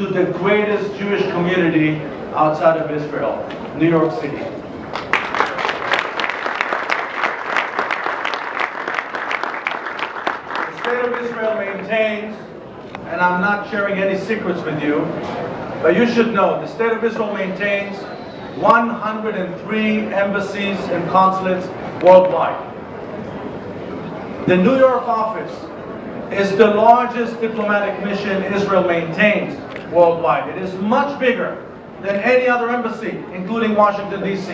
to the greatest Jewish community outside of Israel, New York City. The State of Israel maintains, and I'm not sharing any secrets with you, but you should know, the State of Israel maintains 103 embassies and consulates worldwide. The New York office is the largest diplomatic mission Israel maintains worldwide. It is much bigger than any other embassy, including Washington, D.C.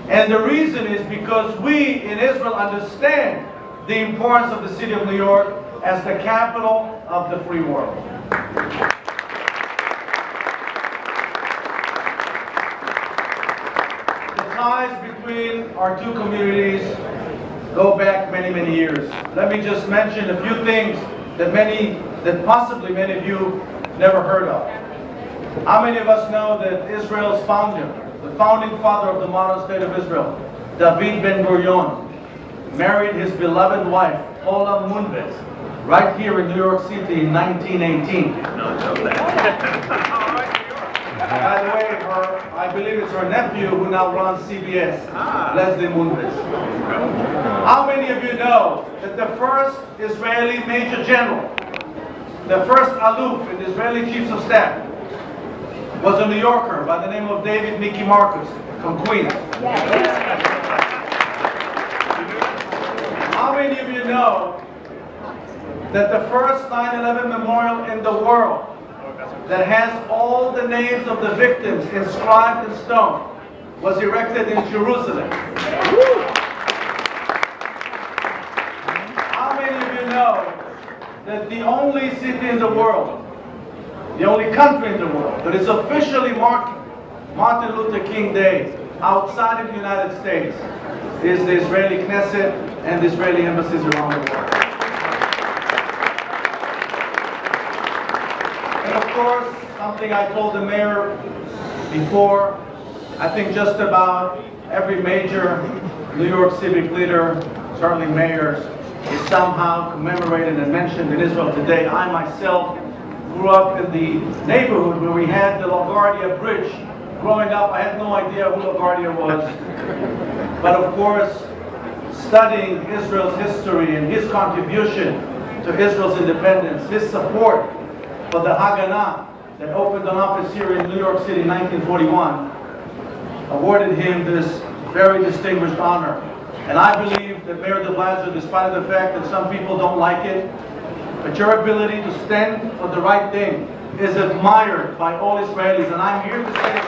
And the reason is because we in Israel understand the importance of the city of New York as the capital of the free world. The ties between our two communities go back many, many years. Let me just mention a few things that possibly many of you never heard of. How many of us know that Israel's founder, the founding father of the modern state of Israel, David Ben-Gurion, married his beloved wife, Ola Munvez, right here in New York City in 1918. By the way, I believe it's her nephew who now runs CBS, Leslie Munvez. How many of you know that the first Israeli Major General, the first Aluf in the Israeli Chiefs of Staff, was a New Yorker by the name of David Mickey Marcus from Queens? How many of you know that the first 9/11 memorial in the world that has all the names of the victims inscribed in stone was erected in Jerusalem? How many of you know that the only city in the world, the only country in the world that is officially marking Martin Luther King Day outside of the United States is the Israeli Knesset and the Israeli embassies around the world? And of course, something I told the mayor before, I think just about every major New York civic leader, certainly mayors, is somehow commemorated and mentioned in Israel today. I myself grew up in the neighborhood where we had the LaGuardia Bridge. Growing up, I had no idea who LaGuardia was. But of course, studying Israel's history and his contribution to Israel's independence, his support for the Haganah that opened an office here in New York City in 1941, awarded him this very distinguished honor. And I believe that Mayor de Blasio, despite the fact that some people don't like it, but your ability to stand for the right thing is admired by all Israelis. And I'm here to say